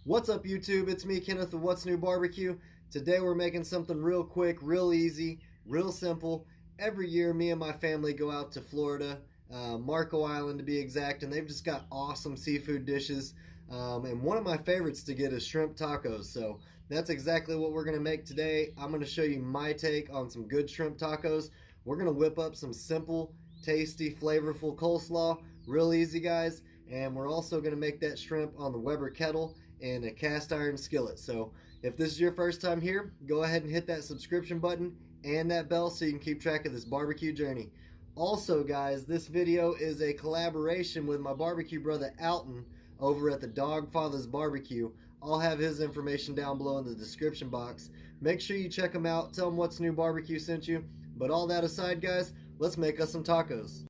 What's up YouTube? It's me, Kenneth of What's New Barbecue. Today we're making something real quick, real easy, real simple. Every year me and my family go out to Florida, Marco Island to be exact, and they've just got awesome seafood dishes. And one of my favorites to get is shrimp tacos. So that's exactly what we're going to make today. I'm going to show you my take on some good shrimp tacos. We're going to whip up some simple, tasty, flavorful coleslaw. Real easy, guys. And we're also going to make that shrimp on the Weber kettle in a cast iron skillet. So if this is your first time here, go ahead and hit that subscription button and that bell so you can keep track of this barbecue journey. Also, guys, this video is a collaboration with my barbecue brother Alton over at the Dawgfathas BBQ. I'll have his information down below in the description box. Make sure you check him out. Tell him What's New Barbecue sent you. But all that aside, guys, let's make us some tacos.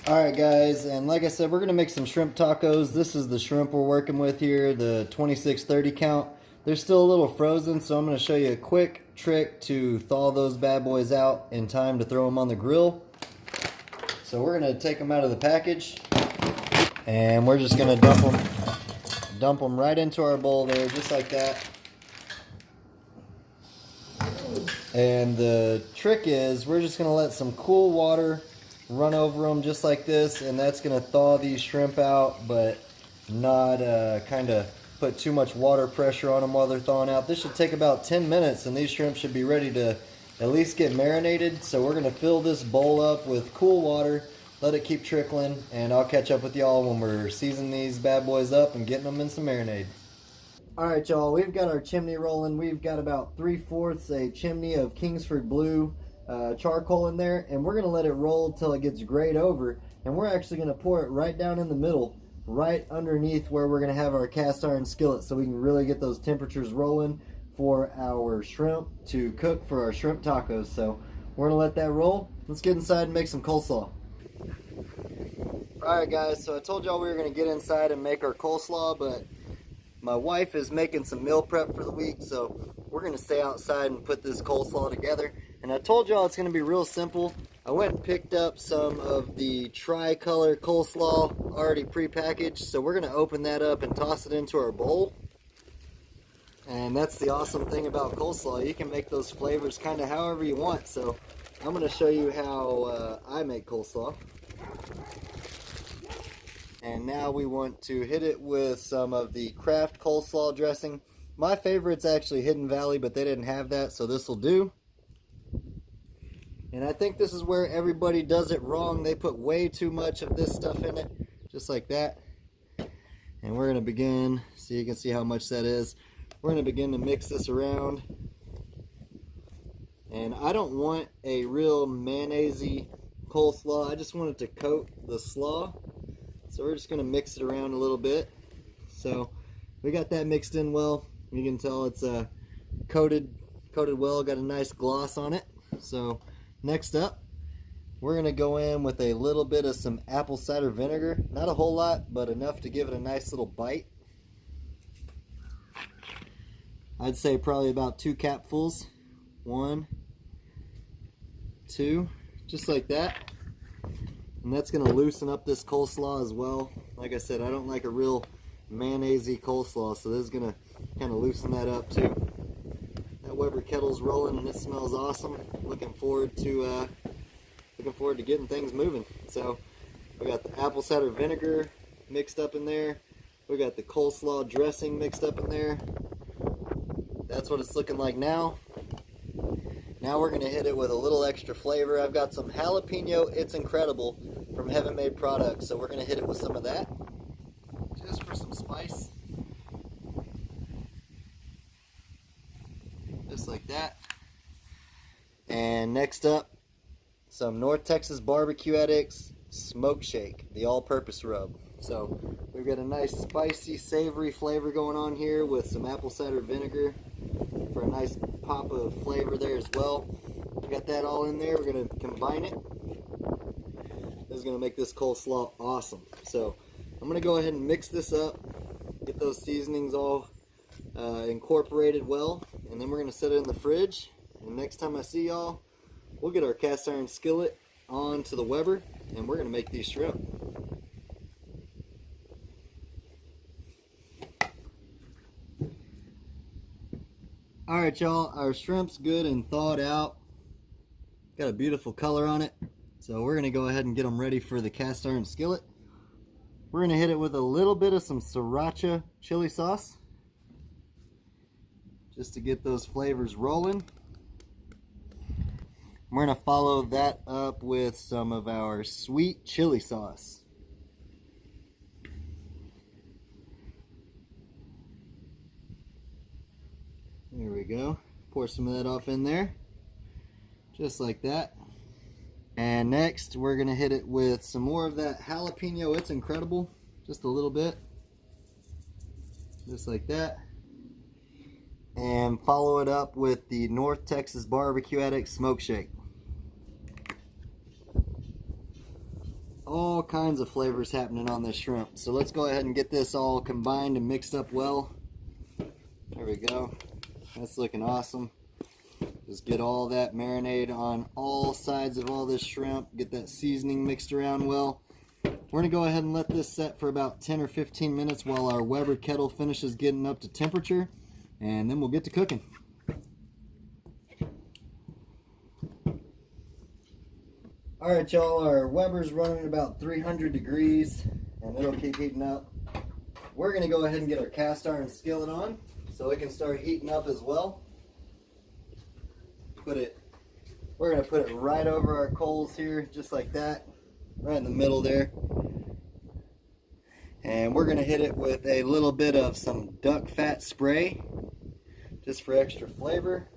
Alright guys, and like I said, we're going to make some shrimp tacos. This is the shrimp we're working with here, the 2630 count. They're still a little frozen, so I'm going to show you a quick trick to thaw those bad boys out in time to throw them on the grill. So we're going to take them out of the package, and we're just going to dump them right into our bowl there, just like that. And the trick is, we're just going to let some cool water run over them just like this, and that's going to thaw these shrimp out, but not kind of put too much water pressure on them while they're thawing out. This should take about 10 minutes, and these shrimp should be ready to at least get marinated. So we're going to fill this bowl up with cool water, let it keep trickling, and I'll catch up with y'all when we're seasoning these bad boys up and getting them in some marinade. Alright y'all, we've got our chimney rolling. We've got about 3/4 a chimney of Kingsford Blue charcoal in there, and we're going to let it roll till it gets grayed over, and we're actually going to pour it right down in the middle, right underneath where we're going to have our cast iron skillet, so we can really get those temperatures rolling for our shrimp to cook for our shrimp tacos. So we're going to let that roll. Let's get inside and make some coleslaw. Alright guys, so I told y'all we were going to get inside and make our coleslaw, but my wife is making some meal prep for the week, so we're going to stay outside and put this coleslaw together. And I told y'all it's going to be real simple. I went and picked up some of the tricolor coleslaw already pre-packaged, so we're going to open that up and toss it into our bowl. And that's the awesome thing about coleslaw. You can make those flavors kind of however you want. So I'm going to show you how I make coleslaw. And now we want to hit it with some of the Kraft coleslaw dressing. My favorite's actually Hidden Valley, but they didn't have that, so this will do. And I think this is where everybody does it wrong. They put way too much of this stuff in it, just like that. And we're going to begin, so you can see how much that is. We're going to begin to mix this around. And I don't want a real mayonnaise-y coleslaw. I just want it to coat the slaw. So we're just going to mix it around a little bit. So we got that mixed in well. You can tell it's coated well, got a nice gloss on it. So next up, we're going to go in with a little bit of some apple cider vinegar. Not a whole lot, but enough to give it a nice little bite. I'd say probably about 2 capfuls. 1, 2, just like that. And that's going to loosen up this coleslaw as well. Like I said, I don't like a real mayonnaise-y coleslaw, so this is going to kind of loosen that up too. That Weber kettle's rolling and it smells awesome. Looking forward to getting things moving. So we got the apple cider vinegar mixed up in there. We got the coleslaw dressing mixed up in there. That's what it's looking like now. Now we're going to hit it with a little extra flavor. I've got some jalapeno It's Incredible from Heaven Made Products, so we're going to hit it with some of that just for some spice. Just like that. And next up, some North Texas Barbecue Addicts Smoke Shake, the all-purpose rub. So we've got a nice spicy, savory flavor going on here with some apple cider vinegar for a nice pop of flavor there as well. We got that all in there. We're going to combine it. This is going to make this coleslaw awesome. So I'm I'm going to go ahead and mix this up, get those seasonings all incorporated well, and then we're going to set it in the fridge. And next time I see y'all, we'll get our cast iron skillet onto the Weber, and we're going to make these shrimp. Alright y'all, our shrimp's good and thawed out. Got a beautiful color on it. So we're going to go ahead and get them ready for the cast iron skillet. We're going to hit it with a little bit of some sriracha chili sauce, just to get those flavors rolling. We're going to follow that up with some of our sweet chili sauce. There we go. Pour some of that off in there, just like that. And next, we're going to hit it with some more of that jalapeno. It's incredible. Just a little bit. Just like that. And follow it up with the North Texas Barbecue Addicts Smoke Shake. All kinds of flavors happening on this shrimp. So let's go ahead and get this all combined and mixed up well. There we go. That's looking awesome. Just get all that marinade on all sides of all this shrimp. Get that seasoning mixed around well. We're going to go ahead and let this set for about 10 or 15 minutes while our Weber kettle finishes getting up to temperature. And then we'll get to cooking. Alright y'all, our Weber's running about 300 degrees and it'll keep heating up. We're going to go ahead and get our cast iron skillet on so it can start heating up as well. We're going to put it right over our coals here, just like that, right in the middle there. And we're going to hit it with a little bit of some duck fat spray, just for extra flavor.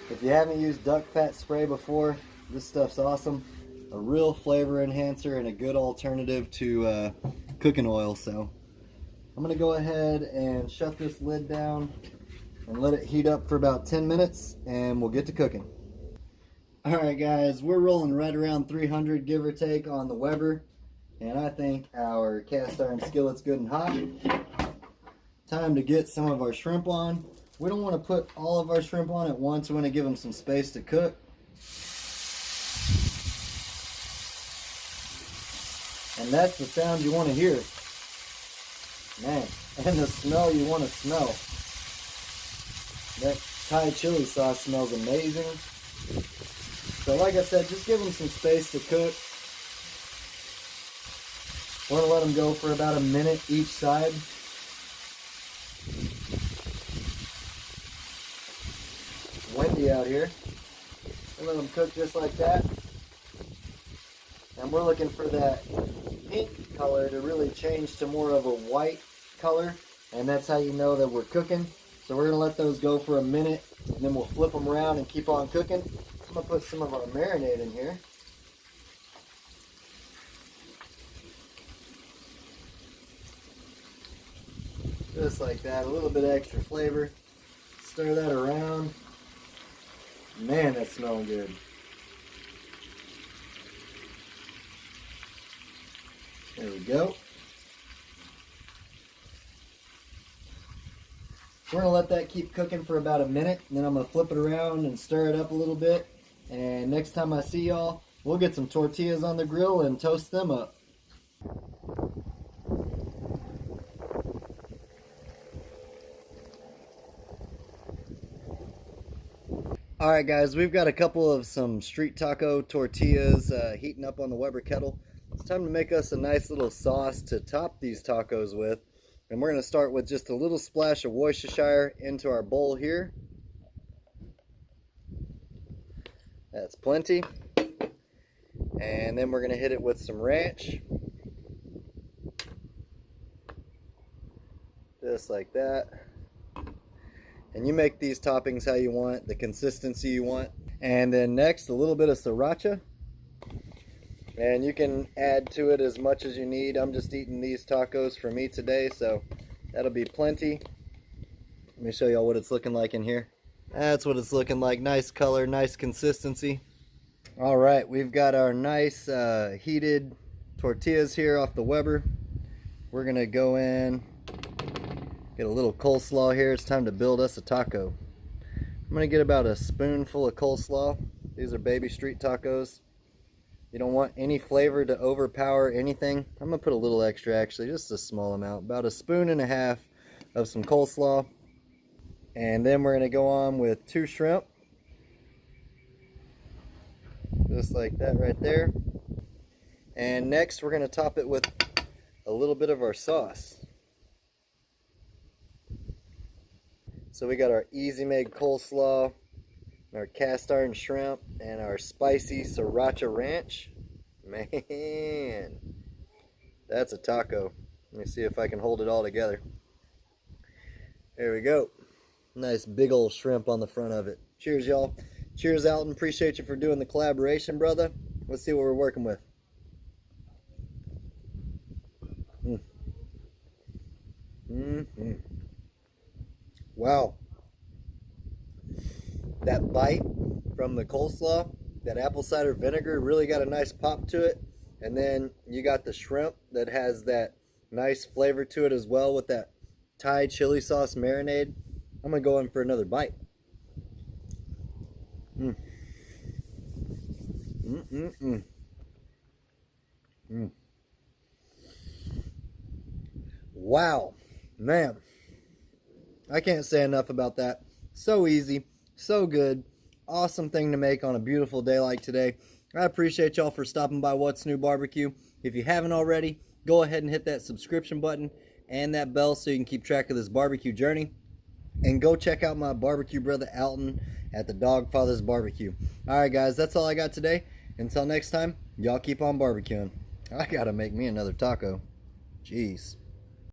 If you haven't used duck fat spray before, this stuff's awesome. A real flavor enhancer and a good alternative to cooking oil. So I'm going to go ahead and shut this lid down and let it heat up for about 10 minutes and we'll get to cooking. Alright guys, we're rolling right around 300 give or take on the Weber, and I think our cast iron skillet's good and hot. Time to get some of our shrimp on. We don't want to put all of our shrimp on at once. We want to give them some space to cook. And that's the sound you want to hear. Man, and the smell you want to smell. That Thai chili sauce smells amazing. So like I said, just give them some space to cook. We're going to let them go for about a minute each side. It's windy out here. We'll let them cook just like that. And we're looking for that pink color to really change to more of a white color. And that's how you know that we're cooking. So we're going to let those go for a minute, and then we'll flip them around and keep on cooking. I'm going to put some of our marinade in here. Just like that, a little bit of extra flavor. Stir that around. Man, that's smelling good. There we go. We're going to let that keep cooking for about a minute, and then I'm going to flip it around and stir it up a little bit. And next time I see y'all, we'll get some tortillas on the grill and toast them up. Alright guys, we've got a couple of some street taco tortillas heating up on the Weber kettle. It's time to make us a nice little sauce to top these tacos with. And we're going to start with just a little splash of Worcestershire into our bowl here. That's plenty. And then we're going to hit it with some ranch. Just like that. And you make these toppings how you want, the consistency you want. And then next, a little bit of sriracha. And you can add to it as much as you need. I'm just eating these tacos for me today, so that'll be plenty. Let me show y'all what it's looking like in here. That's what it's looking like. Nice color, nice consistency. Alright, we've got our nice heated tortillas here off the Weber. We're gonna go in, get a little coleslaw here. It's time to build us a taco. I'm gonna get about a spoonful of coleslaw. These are baby street tacos. You don't want any flavor to overpower anything. I'm gonna put a little extra, actually, just a small amount, about 1.5 spoons of some coleslaw. And then we're gonna go on with 2 shrimp. Just like that right there. And next we're gonna top it with a little bit of our sauce. So we got our easy made coleslaw, our cast iron shrimp, and our spicy sriracha ranch. Man, that's a taco. Let me see if I can hold it all together. There we go. Nice big old shrimp on the front of it. Cheers, y'all. Cheers, Alton. Appreciate you for doing the collaboration, brother. Let's see what we're working with. Wow. That bite from the coleslaw, that apple cider vinegar really got a nice pop to it. And then you got the shrimp that has that nice flavor to it as well with that Thai chili sauce marinade. I'm going to go in for another bite. Wow, man, I can't say enough about that. So easy, so good, awesome thing to make on a beautiful day like today. I appreciate y'all for stopping by What's New Barbecue. If you haven't already, go ahead and hit that subscription button and that bell so you can keep track of this barbecue journey. And go check out my barbecue brother Alton at the Dawgfathas BBQ. Alright guys, that's all I got today. Until next time, y'all keep on barbecuing. I gotta make me another taco. Jeez.